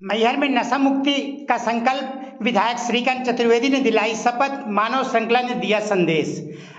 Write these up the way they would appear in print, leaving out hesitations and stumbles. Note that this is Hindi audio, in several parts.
मैहर में नशा मुक्ति का संकल्प, विधायक श्रीकांत चतुर्वेदी ने दिलाई शपथ, मानव श्रृंखला ने दिया संदेश।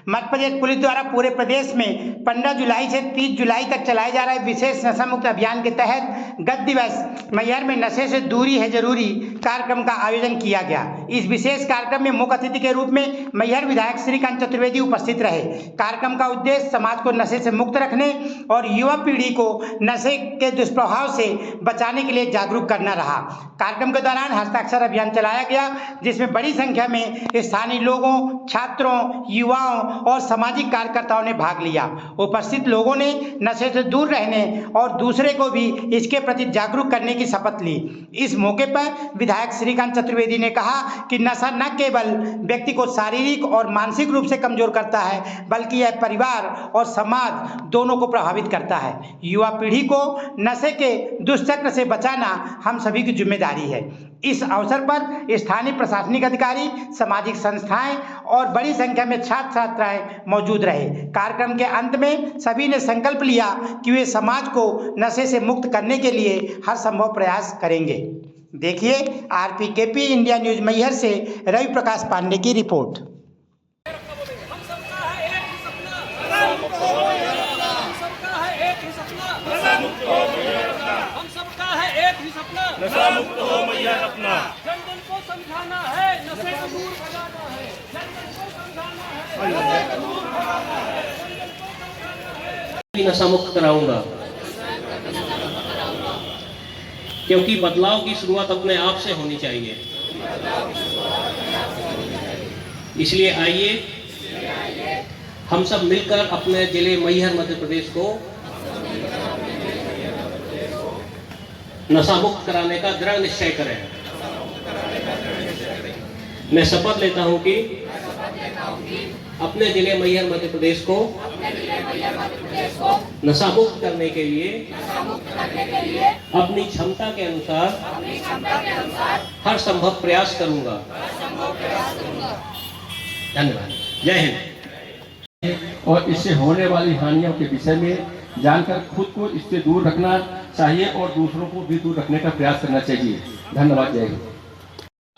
मध्य प्रदेश पुलिस द्वारा पूरे प्रदेश में 15 जुलाई से 30 जुलाई तक चलाए जा रहे विशेष नशा मुक्त अभियान के तहत गत दिवस मैहर में नशे से दूरी है जरूरी कार्यक्रम का आयोजन किया गया। इस विशेष कार्यक्रम में मुख्य अतिथि के रूप में मैहर विधायक श्रीकांत चतुर्वेदी उपस्थित रहे। कार्यक्रम का उद्देश्य समाज को नशे से मुक्त रखने और युवा पीढ़ी को नशे के दुष्प्रभाव से बचाने के लिए जागरूक करना रहा। कार्यक्रम के दौरान हस्ताक्षर अभियान चलाया गया, जिसमें बड़ी संख्या में स्थानीय लोगों, छात्रों, युवाओं और सामाजिक कार्यकर्ताओं ने भाग लिया। उपस्थित लोगों ने नशे से दूर रहने और दूसरे को भी इसके प्रति जागरूक करने की शपथ ली। इस मौके पर विधायक श्रीकांत चतुर्वेदी ने कहा कि नशा न केवल व्यक्ति को शारीरिक और मानसिक रूप से कमजोर करता है, बल्कि यह परिवार और समाज दोनों को प्रभावित करता है। युवा पीढ़ी को नशे के दुष्चक्र से बचाना हम सभी की जिम्मेदारी है। इस अवसर पर स्थानीय प्रशासनिक अधिकारी, सामाजिक संस्थाएं और बड़ी संख्या में छात्र छात्राएं मौजूद रहे। कार्यक्रम के अंत में सभी ने संकल्प लिया कि वे समाज को नशे से मुक्त करने के लिए हर संभव प्रयास करेंगे। देखिए RPKP इंडिया न्यूज मैहर से रवि प्रकाश पांडे की रिपोर्ट। नशा मुक्त हो मैहर अपना, जन जन को समझाना है, नशे को दूर भगाना है, जन जन को समझाना है, नशे को दूर भगाना है। नशा मुक्त कराऊंगा, क्योंकि बदलाव की शुरुआत अपने आप से होनी चाहिए। इसलिए आइए हम सब मिलकर अपने जिले मैहर मध्य प्रदेश को नशा मुक्त कराने का दृढ़ निश्चय करें। मैं शपथ लेता हूं कि अपने जिले मैहर मध्य प्रदेश को नशा मुक्त करने के लिए अपनी क्षमता के अनुसार हर संभव प्रयास करूंगा। धन्यवाद। जय हिंद। और इससे होने वाली हानियों के विषय में जानकर खुद को इससे दूर रखना चाहिए और दूसरों को भी दूर रखने का प्रयास करना चाहिए। धन्यवाद। जय हिंद।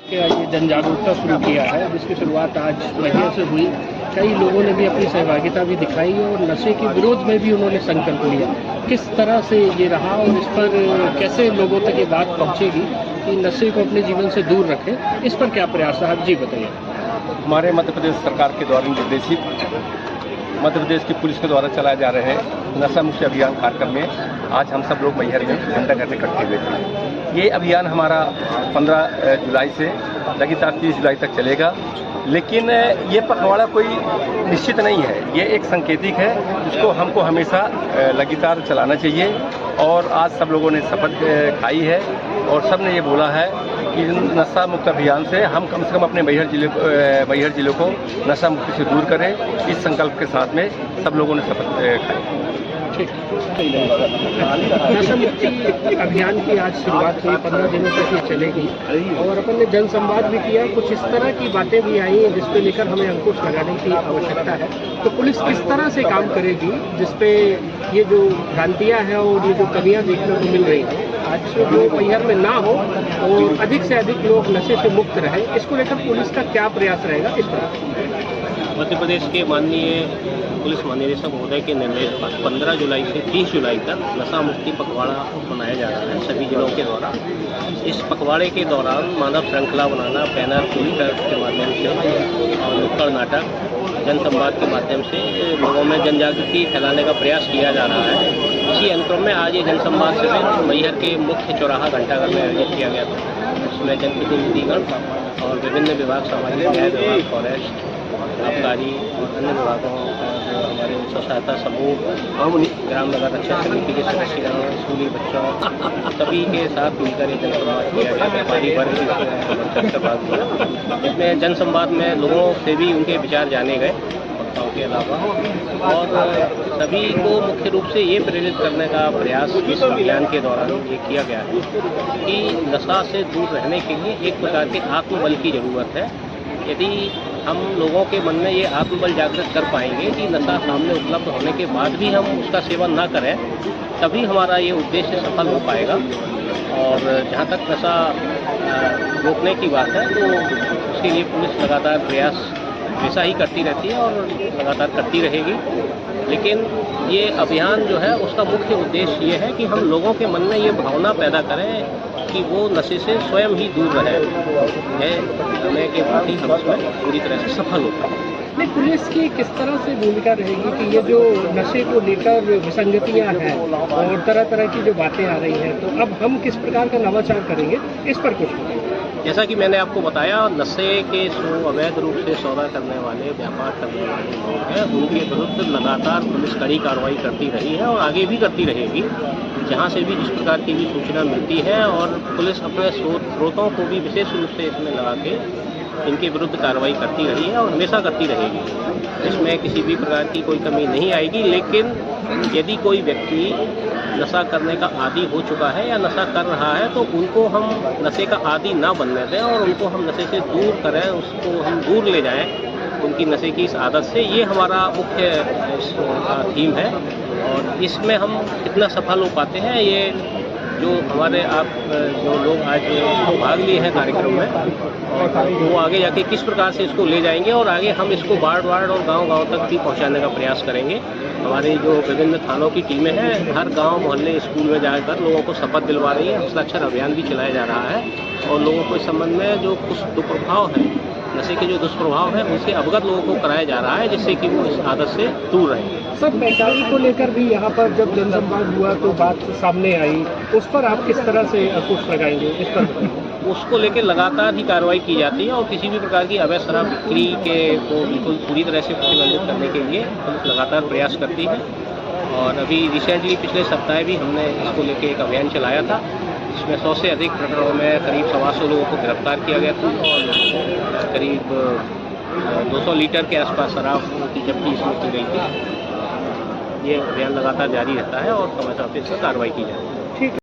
ये जन जागरूकता शुरू किया है, जिसकी शुरुआत आज मैहर से हुई। कई लोगों ने भी अपनी सहभागिता भी दिखाई और नशे के विरोध में भी उन्होंने संकल्प लिया। किस तरह से ये रहा और इस पर कैसे लोगों तक ये बात पहुंचेगी कि नशे को अपने जीवन से दूर रखें, इस पर क्या प्रयास है, आप जी बताइए। हमारे मध्य प्रदेश सरकार के द्वारा निर्देशित मध्य प्रदेश की पुलिस के द्वारा चलाए जा रहे नशा मुक्ति अभियान कार्यक्रम में आज हम सब लोग मैहर में घंटा घर इकट्ठे हुए थे। ये अभियान हमारा 15 जुलाई से लगातार 30 जुलाई तक चलेगा, लेकिन ये पखवाड़ा कोई निश्चित नहीं है। ये एक संकेतिक है, जिसको हमको हमेशा लगातार चलाना चाहिए। और आज सब लोगों ने शपथ खाई है और सब ने ये बोला है कि नशा मुक्त अभियान से हम कम से कम अपने मैहर जिले को नशा मुक्ति से दूर करें। इस संकल्प के साथ में सब लोगों ने शपथ खाई। नशा मुक्ति अभियान की आज शुरुआत हुई, 15 दिनों तक ये चलेगी और अपन ने जन संवाद भी किया। कुछ इस तरह की बातें भी आई हैं जिसपे लेकर हमें अंकुश लगाने की आवश्यकता है। तो पुलिस किस तरह से काम करेगी जिसपे ये जो भ्रांतियाँ हैं और ये जो कमियाँ देखने को मिल रही हैं, आज जो मैहर में ना हो और अधिक से अधिक लोग नशे से मुक्त रहे, इसको लेकर पुलिस का क्या प्रयास रहेगा इस पर? मध्य प्रदेश के माननीय पुलिस महानिदेशक महोदय के निर्देश पर 15 जुलाई से 30 जुलाई तक नशा मुक्ति पखवाड़ा मनाया जा रहा है सभी जिलों के द्वारा। इस पखवाड़े के दौरान मानव श्रृंखला बनाना, बैनर, पोस्टर के माध्यम से और नुक्कड़ नाटक, जन संवाद के माध्यम से लोगों में जन जागृति फैलाने का प्रयास किया जा रहा है। इसी अनुक्रम में आज ये जन संवाद शिविर मैहर के मुख्य चौराहा घंटाघर में आयोजित किया गया था। इसमें जनप्रतिनिधिगण और विभिन्न विभाग, सामाजिक न्याय विभाग, फॉरेस्ट, आबकारी और अन्य विभागों जो हमारे स्व सहायता समूह, ग्राम नगर रक्षा समिति के सदस्य, स्कूली बच्चों सभी के साथ मिलकर ये जन संवाद किया गया। व्यापारी वर्ग जबरदस्त भाग लिया। इसमें जन संवाद में लोगों से भी उनके विचार जाने गए वक्ताओं के अलावा, और सभी को मुख्य रूप से ये प्रेरित करने का प्रयास इस अभियान के दौरान ये किया गया है कि नशा से दूर रहने के लिए एक प्रकार के आत्मबल की जरूरत है। यदि हम लोगों के मन में ये आत्मबल जागृत कर पाएंगे कि नशा सामने उपलब्ध होने के बाद भी हम उसका सेवन ना करें, तभी हमारा ये उद्देश्य सफल हो पाएगा। और जहाँ तक नशा रोकने की बात है तो उसके लिए पुलिस लगातार प्रयास ऐसा ही करती रहती है और लगातार करती रहेगी। लेकिन ये अभियान जो है उसका मुख्य उद्देश्य ये है कि हम लोगों के मन में ये भावना पैदा करें कि वो नशे से स्वयं ही दूर रहे। समय के बाद ही हम उसमें पूरी तरह से सफल होते हैं। नहीं, पुलिस की किस तरह से भूमिका रहेगी कि ये जो नशे को लेकर विसंगतियां हैं और तरह तरह की जो बातें आ रही हैं, तो अब हम किस प्रकार का नवाचार करेंगे, इस पर कुछ बताइए। जैसा कि मैंने आपको बताया, नशे के अवैध रूप से सौदा करने वाले, व्यापार करने वाले लोग हैं, उनके विरुद्ध लगातार पुलिस कड़ी कार्रवाई करती रही है और आगे भी करती रहेगी। जहाँ से भी जिस प्रकार की भी सूचना मिलती है, और पुलिस अपने स्रोतों को भी विशेष रूप से इसमें लगा के इनके विरुद्ध कार्रवाई करती रही है और हमेशा करती रहेगी। इसमें किसी भी प्रकार की कोई कमी नहीं आएगी। लेकिन यदि कोई व्यक्ति नशा करने का आदी हो चुका है या नशा कर रहा है, तो उनको हम नशे का आदी ना बनने दें और उनको हम नशे से दूर करें, उसको हम दूर ले जाएं उनकी नशे की इस आदत से। ये हमारा मुख्य थीम है और इसमें हम कितना सफल हो पाते हैं, ये जो हमारे आप जो लोग आज इसको भाग लिए हैं कार्यक्रम में, और वो आगे जाके किस प्रकार से इसको ले जाएंगे और आगे हम इसको वार्ड वार्ड और गांव-गांव तक भी पहुंचाने का प्रयास करेंगे। हमारी जो विभिन्न थानों की टीमें हैं, हर गांव, मोहल्ले, स्कूल में जाकर लोगों को शपथ दिलवा रही है। हस्ताक्षर अभियान भी चलाया जा रहा है और लोगों को इस संबंध में जो कुछ दुष्प्रभाव हैं, नशे के जो दुष्प्रभाव हैं, उनसे अवगत लोगों को कराया जा रहा है, जिससे कि वो इस आदत से दूर रहें। सब पैंतालीस को लेकर भी यहाँ पर जब जनसंवाद हुआ तो बात सामने आई, उस पर आप किस तरह से अंकुश लगाएंगे, इस पर? उसको लेकर लगातार ही कार्रवाई की जाती है और किसी भी प्रकार की अवैध शराब बिक्री के को बिल्कुल पूरी तरह से प्रतिबंधित करने के लिए पुलिस लगातार प्रयास करती है। और अभी रिसेंटली पिछले सप्ताह भी हमने इसको लेकर एक अभियान चलाया था, जिसमें 100 से अधिक प्रकरणों में करीब 125 लोगों को गिरफ्तार किया गया था और करीब 200 लीटर के आसपास शराब की जब्ती इसमें की गई थी। ये अभियान लगातार जारी रहता है और समय समय पर इस पर कार्रवाई की जाती है।